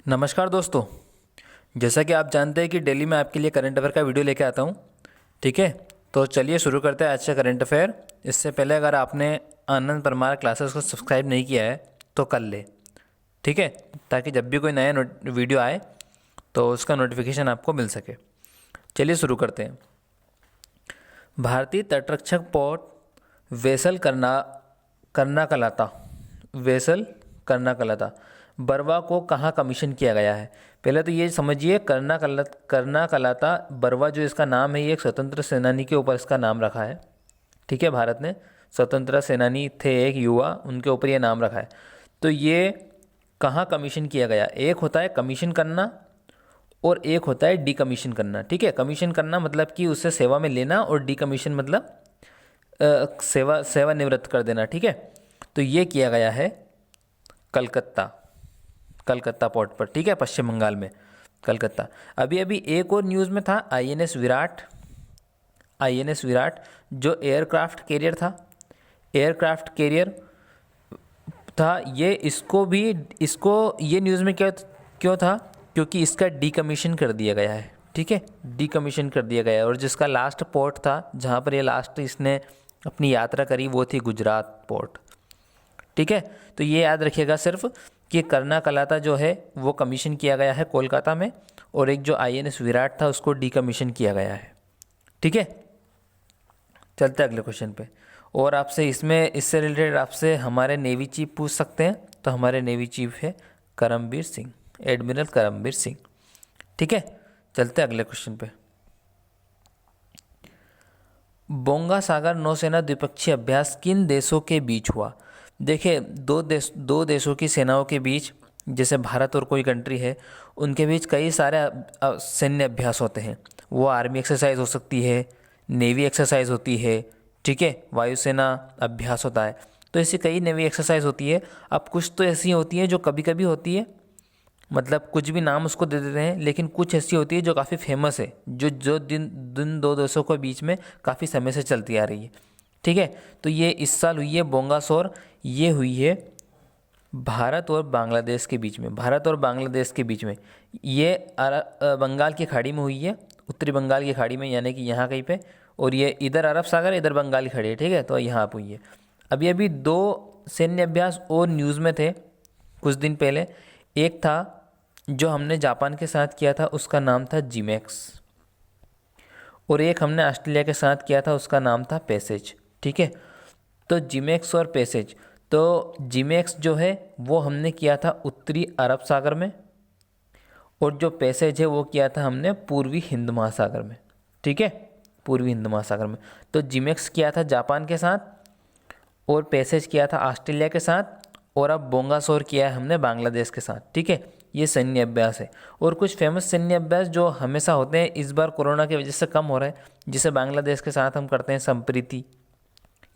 नमस्कार दोस्तों। जैसा कि आप जानते हैं कि डेली मैं आपके लिए करंट अफेयर का वीडियो लेके आता हूँ। ठीक है, तो चलिए शुरू करते हैं आज का करंट अफेयर। इससे पहले अगर आपने आनंद परमार क्लासेस को सब्सक्राइब नहीं किया है तो कर ले। ठीक है, ताकि जब भी कोई नया वीडियो आए तो उसका नोटिफिकेशन आपको मिल सके। चलिए शुरू करते हैं। भारतीय तटरक्षक पोत वेसल कर्नाकलाता वेसल कर्नाकलाता बरवा को कहाँ कमीशन किया गया है। पहले तो ये समझिए, कर्नाकलाता बरवा जो इसका नाम है, ये एक स्वतंत्र सेनानी के ऊपर इसका नाम रखा है। ठीक है, भारत ने स्वतंत्र सेनानी थे एक युवा, उनके ऊपर ये नाम रखा है। तो ये कहाँ कमीशन किया गया, एक होता है कमीशन करना और एक होता है डीकमीशन करना। ठीक है, कमीशन करना मतलब कि उसे सेवा में लेना और डीकमीशन मतलब सेवानिवृत्त कर देना। ठीक है, तो ये किया गया है कलकत्ता कलकत्ता पोर्ट पर। ठीक है, पश्चिम बंगाल में कलकत्ता। अभी अभी एक और न्यूज़ में था आईएनएस विराट जो एयरक्राफ्ट कैरियर था, एयरक्राफ्ट कैरियर था ये। इसको ये न्यूज़ में क्यों था, क्योंकि इसका डीकमीशन कर दिया गया है। ठीक है, डीकमीशन कर दिया गया है। और जिसका लास्ट पोर्ट था जहाँ पर ये लास्ट इसने अपनी यात्रा करी वो थी गुजरात पोर्ट। ठीक है, तो ये याद रखिएगा सिर्फ कि कर्नाकलाता जो है वो कमीशन किया गया है कोलकाता में, और एक जो आईएनएस विराट था उसको डीकमीशन किया गया है। ठीक है, चलते हैं अगले क्वेश्चन पे। और आपसे इससे रिलेटेड आपसे हमारे नेवी चीफ पूछ सकते हैं, तो हमारे नेवी चीफ है करमबीर सिंह, एडमिरल करमबीर सिंह। ठीक है, चलते हैं अगले क्वेश्चन पे। बोंगा सागर नौसेना द्विपक्षीय अभ्यास किन देशों के बीच हुआ। देखिए, दो देशों की सेनाओं के बीच, जैसे भारत और कोई कंट्री है, उनके बीच कई सारे सैन्य अभ्यास होते हैं। वो आर्मी एक्सरसाइज हो सकती है, नेवी एक्सरसाइज होती है। ठीक है, वायुसेना अभ्यास होता है। तो ऐसी कई नेवी एक्सरसाइज होती है। अब कुछ तो ऐसी होती है जो कभी कभी होती है, मतलब कुछ भी नाम उसको दे देते हैं, लेकिन कुछ ऐसी होती है जो काफ़ी फेमस है, जो जो दिन दिन दो देशों के बीच में काफ़ी समय से चलती आ रही है। ठीक है, तो ये इस साल हुई है बोंगासोर। ये हुई है भारत और बांग्लादेश के बीच में, भारत और बांग्लादेश के बीच में। ये बंगाल की खाड़ी में हुई है, उत्तरी बंगाल की खाड़ी में, यानी कि यहाँ कहीं पे। और ये इधर अरब सागर, इधर बंगाल की खाड़ी है। ठीक है, तो यहाँ पर हुई है। अभी अभी दो सैन्य अभ्यास और न्यूज़ में थे कुछ दिन पहले। एक था जो हमने जापान के साथ किया था, उसका नाम था जीमैक्स, और एक हमने ऑस्ट्रेलिया के साथ किया था, उसका नाम था पैसेज। ठीक है, तो जीमैक्स और पैसेज, तो जीमैक्स जो है वो हमने किया था उत्तरी अरब सागर में, और जो पैसेज है वो किया था हमने पूर्वी हिंद महासागर में। ठीक है, पूर्वी हिंद महासागर में। तो जीमैक्स किया था जापान के साथ, और पैसेज किया था ऑस्ट्रेलिया के साथ, और अब बोंगासोर किया है हमने बांग्लादेश के साथ। ठीक है, ये सैन्य अभ्यास है। और कुछ फेमस सैन्य अभ्यास जो हमेशा होते हैं, इस बार कोरोना की वजह से कम हो रहा है, जिसे बांग्लादेश के साथ हम करते हैं संप्रीति।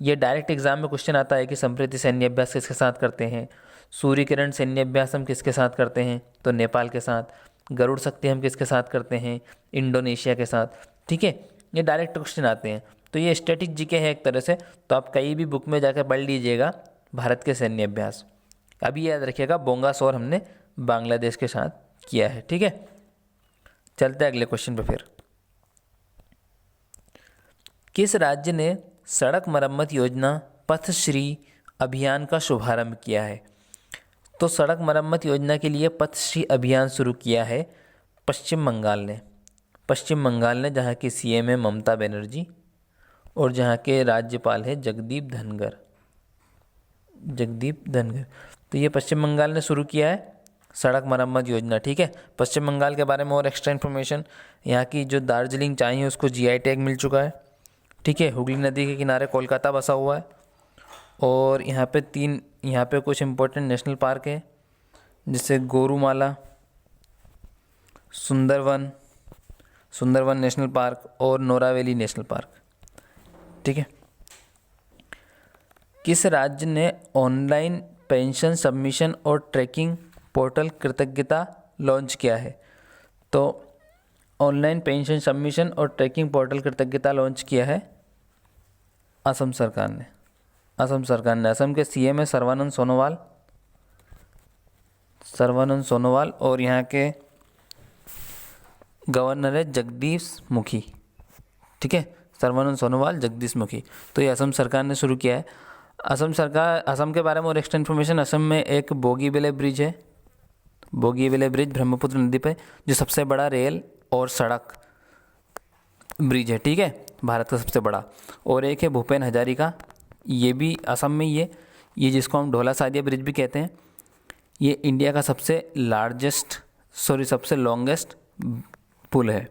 ये डायरेक्ट एग्जाम में क्वेश्चन आता है कि संप्रीति सैन्य अभ्यास किसके साथ करते हैं। सूर्य किरण सैन्य अभ्यास हम किसके साथ करते हैं, तो नेपाल के साथ। गरुड़ शक्ति हम किसके साथ करते हैं, इंडोनेशिया के साथ। ठीक है, ये डायरेक्ट क्वेश्चन आते हैं। तो ये स्टैटिक जीके है एक तरह से, तो आप कहीं भी बुक में जाकर पढ़ लीजिएगा भारत के सैन्य अभ्यास। अभी याद रखिएगा बोंगासोर हमने बांग्लादेश के साथ किया है। ठीक है, चलते हैं अगले क्वेश्चन पे फिर। किस राज्य ने सड़क मरम्मत योजना पथश्री अभियान का शुभारंभ किया है। तो सड़क मरम्मत योजना के लिए पथश्री अभियान शुरू किया है पश्चिम बंगाल ने। पश्चिम बंगाल ने, जहाँ की सीएम है ममता बनर्जी, और जहाँ के राज्यपाल है जगदीप धनगर। तो ये पश्चिम बंगाल ने शुरू किया है सड़क मरम्मत योजना। ठीक है, पश्चिम बंगाल के बारे में और एक्स्ट्रा इन्फॉर्मेशन, यहाँ की जो दार्जिलिंग चाय है उसको जीआई टैग मिल चुका है। ठीक है, हुगली नदी के किनारे कोलकाता बसा हुआ है। और यहाँ पे कुछ इम्पोर्टेंट नेशनल पार्क है, जैसे गोरुमाला, सुंदरवन नेशनल पार्क और नोरावेली नेशनल पार्क। ठीक है, किस राज्य ने ऑनलाइन पेंशन सबमिशन और ट्रैकिंग पोर्टल कृतज्ञता लॉन्च किया है। तो ऑनलाइन पेंशन सबमिशन और ट्रैकिंग पोर्टल कृतज्ञता लॉन्च किया है असम सरकार ने। असम के सीएम है सर्बानंद सर्बानंद सोनोवाल, और यहाँ के गवर्नर है जगदीश मुखी। ठीक है, सर्बानंद सोनोवाल, जगदीश मुखी। तो ये असम सरकार ने शुरू किया है। असम के बारे में और एक्स्ट्रा इन्फॉर्मेशन, असम में एक बोगीबिल ब्रिज है, बोगीबिल ब्रिज ब्रह्मपुत्र नदी पे, जो सबसे बड़ा रेल और सड़क ब्रिज है। ठीक है, भारत का सबसे बड़ा। और एक है भूपेन हजारिका, ये भी असम में ही है। ये जिसको हम ढोला सादिया ब्रिज भी कहते हैं, ये इंडिया का सबसे लॉन्गेस्ट पुल है।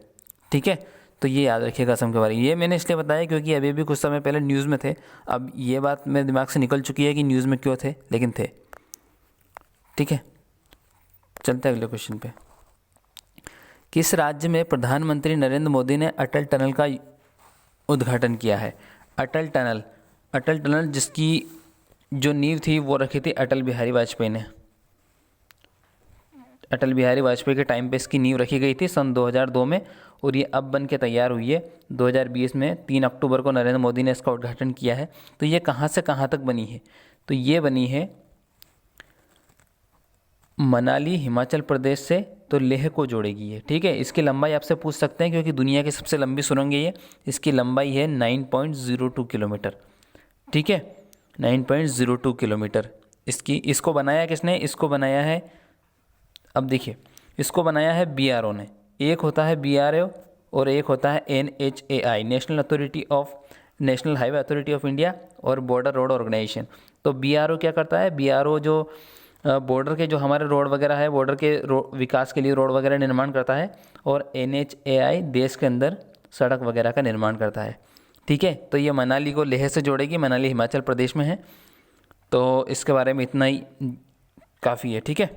ठीक है, तो ये याद रखिएगा असम के बारे में। ये मैंने इसलिए बताया क्योंकि अभी भी कुछ समय पहले न्यूज़ में थे। अब ये बात मेरे दिमाग से निकल चुकी है कि न्यूज़ में क्यों थे, लेकिन थे। ठीक है, चलते हैं अगले क्वेश्चन पे। किस राज्य में प्रधानमंत्री नरेंद्र मोदी ने अटल टनल का उद्घाटन किया है? अटल टनल जिसकी जो नींव थी वो रखी थी अटल बिहारी वाजपेयी ने। अटल बिहारी वाजपेयी के टाइम पे इसकी नींव रखी गई थी सन 2002 में, और ये अब बन के तैयार हुई है 2020 में। 3 अक्टूबर को नरेंद्र मोदी ने इसका उद्घाटन किया है। तो ये कहाँ से कहाँ तक बनी है? तो ये बनी है मनाली हिमाचल प्रदेश से तो लेह को जोड़ेगी ये। ठीक है, इसकी लंबाई आपसे पूछ सकते हैं क्योंकि दुनिया की सबसे लंबी सुरंग है ये। इसकी लंबाई है 9.02 किलोमीटर। ठीक है, 9.02 किलोमीटर। इसको बनाया किसने? इसको बनाया है, अब देखिए, इसको बनाया है BRO ने। एक होता है BRO और एक होता है NHAI, national highway authority of India, और बॉर्डर रोड ऑर्गेनाइजेशन। तो BRO क्या करता है? BRO जो बॉर्डर के जो हमारे रोड वगैरह है, बॉर्डर के विकास के लिए रोड वगैरह निर्माण करता है, और NHAI देश के अंदर सड़क वगैरह का निर्माण करता है। ठीक है, तो ये मनाली को लेह से जोड़ेगी। मनाली हिमाचल प्रदेश में है। तो इसके बारे में इतना ही काफ़ी है। ठीक है,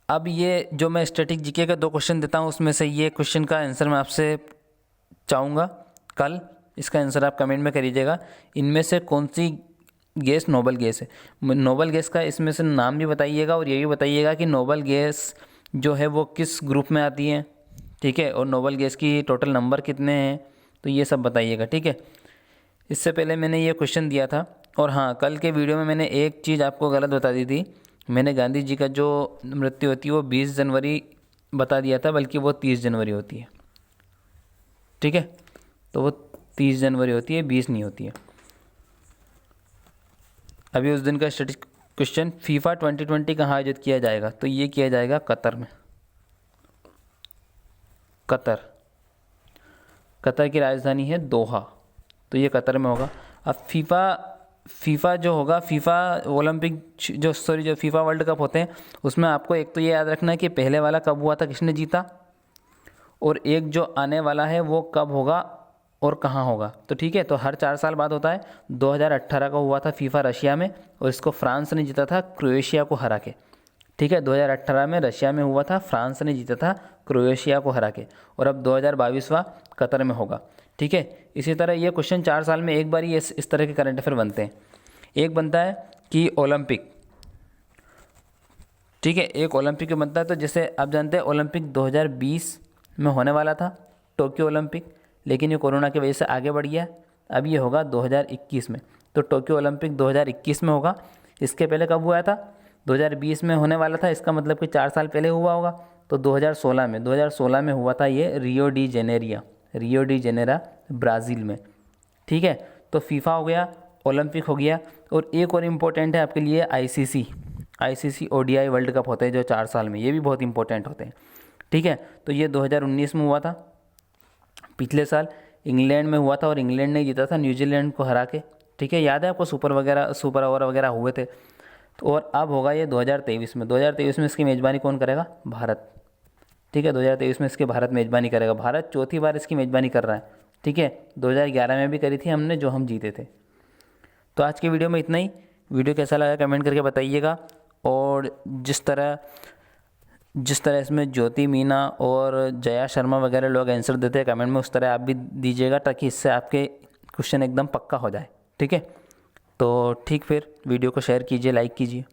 अब ये जो मैं स्टैटिक जीके का 2 क्वेश्चन देता हूँ, उसमें से ये क्वेश्चन का आंसर मैं आपसे चाहूँगा कल। इसका आंसर आप कमेंट में करिएगा। इनमें से कौन सी गैस नोबल गैस है? नोबल गैस का इसमें से नाम भी बताइएगा, और ये भी बताइएगा कि नोबल गैस जो है वो किस ग्रुप में आती है। ठीक है, और नोबल गैस की टोटल नंबर कितने हैं, तो ये सब बताइएगा। ठीक है, इससे पहले मैंने ये क्वेश्चन दिया था। और हाँ, कल के वीडियो में मैंने एक चीज़ आपको गलत बता दी थी। मैंने गांधी जी का जो मृत्यु होती है वो 20 जनवरी बता दिया था, बल्कि वो 30 जनवरी होती है। ठीक है, तो वो 30 जनवरी होती है, 20 नहीं होती है। अभी उस दिन का स्टैटिक क्वेश्चन, फीफा 2020 कहाँ आयोजित किया जाएगा? तो ये किया जाएगा कतर में। कतर की राजधानी है दोहा, तो ये कतर में होगा। अब फीफा जो होगा, जो फीफा वर्ल्ड कप होते हैं, उसमें आपको एक तो ये याद रखना है कि पहले वाला कब हुआ था, किसने जीता, और एक जो आने वाला है वो कब होगा और कहाँ होगा। तो ठीक है, तो हर 4 साल बाद होता है। 2018 का हुआ था फीफा रशिया में, और इसको फ्रांस ने जीता था क्रोएशिया को हरा के। ठीक है, 2018 में रशिया में हुआ था, फ्रांस ने जीता था क्रोएशिया को हरा के। और अब 2022वां कतर में होगा। ठीक है, इसी तरह ये क्वेश्चन 4 साल में एक बार ही इस तरह के करंट अफेयर बनते हैं। एक बनता है कि ओलंपिक, ठीक है, एक ओलंपिक में बनता है। तो जैसे आप जानते हैं ओलंपिक 2020 में होने वाला था, टोक्यो ओलंपिक, लेकिन ये कोरोना की वजह से आगे बढ़ गया। अब ये होगा 2021 में। तो टोक्यो ओलंपिक 2021 में होगा। इसके पहले कब हुआ था? 2020 में होने वाला था, इसका मतलब कि 4 साल पहले हुआ होगा। तो 2016 में हुआ था ये रियो डी जेनेरा ब्राज़ील में। ठीक है, तो फीफा हो गया, ओलंपिक हो गया, और एक और इम्पोर्टेंट है आपके लिए आईसीसी ODI वर्ल्ड कप होते हैं जो 4 साल में, ये भी बहुत इंपॉर्टेंट होते हैं। ठीक है, तो ये 2019 में हुआ था, पिछले साल इंग्लैंड में हुआ था, और इंग्लैंड ने जीता था न्यूजीलैंड को हरा के। ठीक है, याद है आपको सुपर ओवर वगैरह हुए थे। तो और अब होगा ये 2023 में। 2023 में इसकी मेज़बानी कौन करेगा? भारत। ठीक है, 2023 में इसके भारत मेज़बानी करेगा। भारत चौथी बार इसकी मेज़बानी कर रहा है। ठीक है, 2011 में भी करी थी हमने, जो हम जीते थे। तो आज की वीडियो में इतना ही। वीडियो कैसा लगा कमेंट करके बताइएगा, और जिस तरह इसमें ज्योति मीना और जया शर्मा वगैरह लोग आंसर देते हैं कमेंट में, उस तरह आप भी दीजिएगा, ताकि इससे आपके क्वेश्चन एकदम पक्का हो जाए। ठीक है, तो ठीक, फिर वीडियो को शेयर कीजिए, लाइक कीजिए।